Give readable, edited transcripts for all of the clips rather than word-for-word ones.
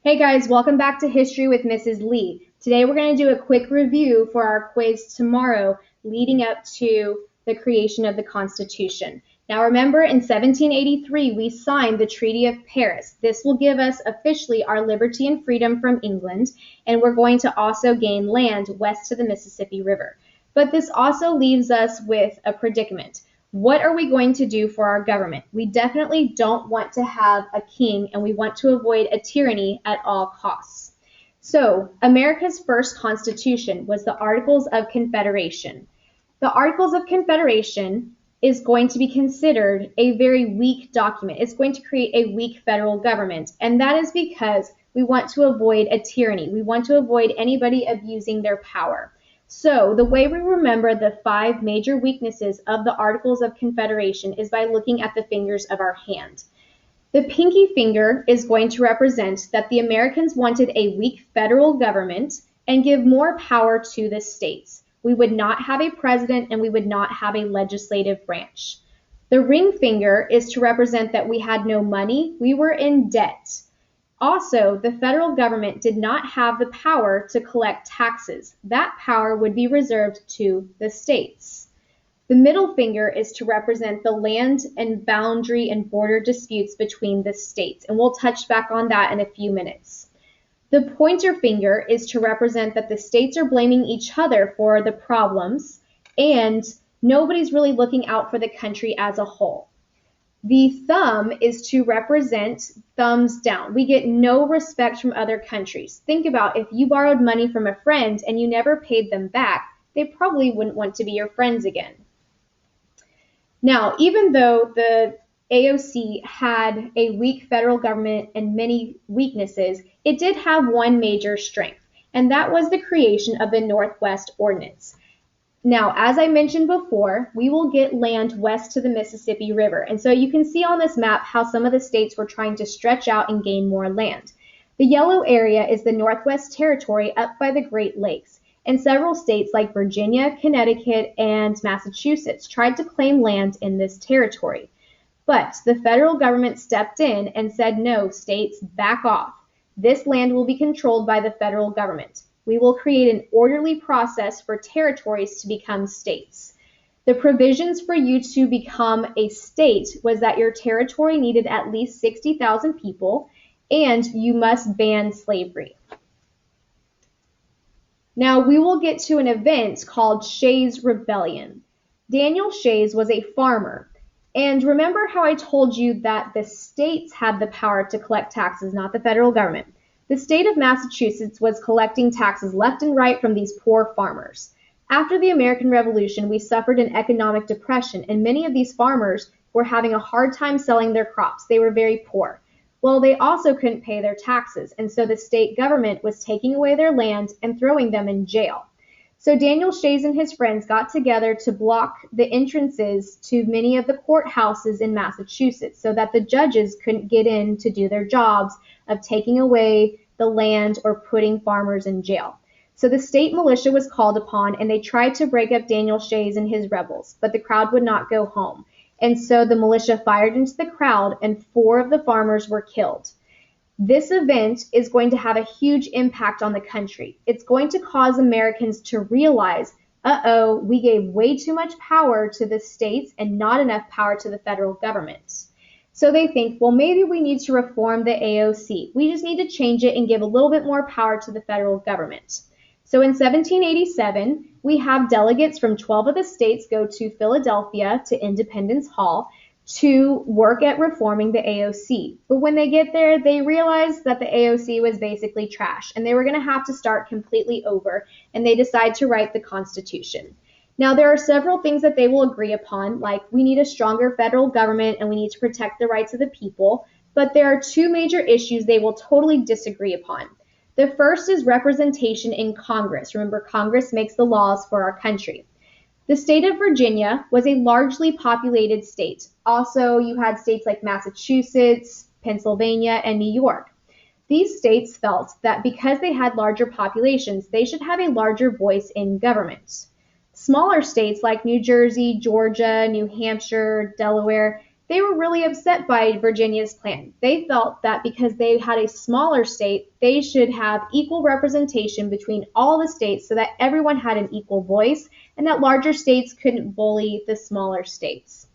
Hey guys, welcome back to History with Mrs. Lee. Today we're going to do a quick review for our quiz tomorrow leading up to the creation of the Constitution. Now remember, in 1783 we signed the Treaty of Paris. This will give us officially our liberty and freedom from England, and we're going to also gain land west to the Mississippi River. But this also leaves us with a predicament. What are we going to do for our government? We definitely don't want to have a king, and we want to avoid a tyranny at all costs. So, America's first constitution was the Articles of Confederation. The Articles of Confederation is going to be considered a very weak document. It's going to create a weak federal government, and that is because we want to avoid a tyranny. We want to avoid anybody abusing their power. So the way we remember the 5 major weaknesses of the Articles of Confederation is by looking at the fingers of our hand. The pinky finger is going to represent that the Americans wanted a weak federal government and give more power to the states. We would not have a president and we would not have a legislative branch. The ring finger is to represent that we had no money, we were in debt. Also, the federal government did not have the power to collect taxes. That power would be reserved to the states. The middle finger is to represent the land and boundary and border disputes between the states, and we'll touch back on that in a few minutes. The pointer finger is to represent that the states are blaming each other for the problems, and nobody's really looking out for the country as a whole. The thumb is to represent thumbs down. We get no respect from other countries. Think about if you borrowed money from a friend and you never paid them back, they probably wouldn't want to be your friends again. Now, even though the AOC had a weak federal government and many weaknesses, it did have one major strength, and that was the creation of the Northwest Ordinance. Now, as I mentioned before, we will get land west to the Mississippi River. And so you can see on this map how some of the states were trying to stretch out and gain more land. The yellow area is the Northwest Territory up by the Great Lakes. And several states like Virginia, Connecticut, and Massachusetts tried to claim land in this territory. But the federal government stepped in and said, no, states, back off. This land will be controlled by the federal government. We will create an orderly process for territories to become states. The provisions for you to become a state was that your territory needed at least 60,000 people and you must ban slavery. Now we will get to an event called Shays Rebellion. Daniel Shays was a farmer. And remember how I told you that the states had the power to collect taxes, not the federal government. The state of Massachusetts was collecting taxes left and right from these poor farmers. After the American Revolution, we suffered an economic depression, and many of these farmers were having a hard time selling their crops. They were very poor. Well, they also couldn't pay their taxes, and so the state government was taking away their land and throwing them in jail. So Daniel Shays and his friends got together to block the entrances to many of the courthouses in Massachusetts so that the judges couldn't get in to do their jobs of taking away the land or putting farmers in jail. So the state militia was called upon and they tried to break up Daniel Shays and his rebels, but the crowd would not go home. And so the militia fired into the crowd and 4 of the farmers were killed. This event is going to have a huge impact on the country. It's going to cause Americans to realize, uh-oh, we gave way too much power to the states and not enough power to the federal government. So they think, well, maybe we need to reform the AOC. We just need to change it and give a little bit more power to the federal government. So in 1787, we have delegates from 12 of the states go to Philadelphia to Independence Hall to work at reforming the AOC. But when they get there, they realize that the AOC was basically trash and they were going to have to start completely over, and they decide to write the Constitution. Now, there are several things that they will agree upon, like we need a stronger federal government and we need to protect the rights of the people, but there are 2 major issues they will totally disagree upon. The first is representation in Congress. Remember, Congress makes the laws for our country. The state of Virginia was a largely populated state. Also, you had states like Massachusetts, Pennsylvania, and New York. These states felt that because they had larger populations, they should have a larger voice in government. Smaller states like New Jersey, Georgia, New Hampshire, Delaware, they were really upset by Virginia's plan. They felt that because they had a smaller state, they should have equal representation between all the states so that everyone had an equal voice and that larger states couldn't bully the smaller states.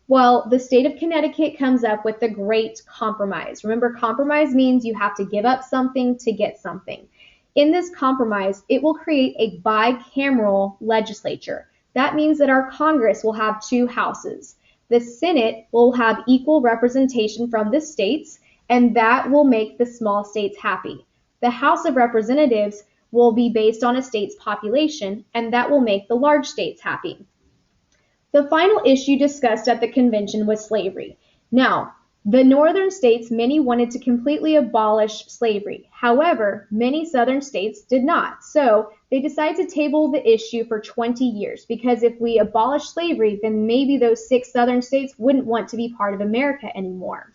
Well, the state of Connecticut comes up with the Great Compromise. Remember, compromise means you have to give up something to get something. In this compromise, it will create a bicameral legislature. That means that our Congress will have two houses. The Senate will have equal representation from the states, and that will make the small states happy. The House of Representatives will be based on a state's population, and that will make the large states happy. The final issue discussed at the convention was slavery. Now, the northern states, many wanted to completely abolish slavery. However, many southern states did not. So they decided to table the issue for 20 years because if we abolish slavery, then maybe those 6 southern states wouldn't want to be part of America anymore.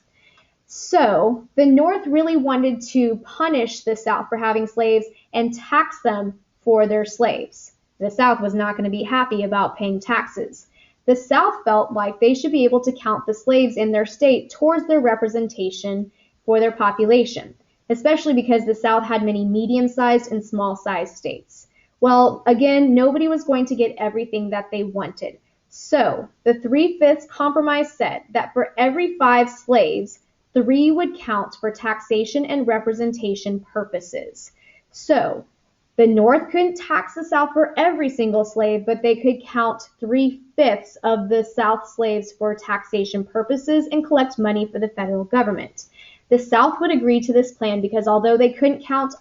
So the North really wanted to punish the South for having slaves and tax them for their slaves. The South was not going to be happy about paying taxes. The South felt like they should be able to count the slaves in their state towards their representation for their population, especially because the South had many medium-sized and small-sized states. Well, again, nobody was going to get everything that they wanted. So the 3/5 compromise said that for every 5 slaves, 3 would count for taxation and representation purposes. So the North couldn't tax the South for every single slave, but they could count 3/5 of the South slaves for taxation purposes and collect money for the federal government. The South would agree to this plan because although they couldn't count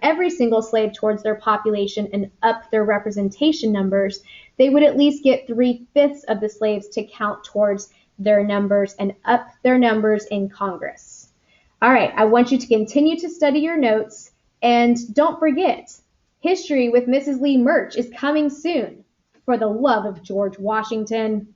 every single slave towards their population and up their representation numbers, they would at least get 3/5 of the slaves to count towards their numbers and up their numbers in Congress. All right, I want you to continue to study your notes, and don't forget, History with Mrs. Lee merch is coming soon. For the love of George Washington.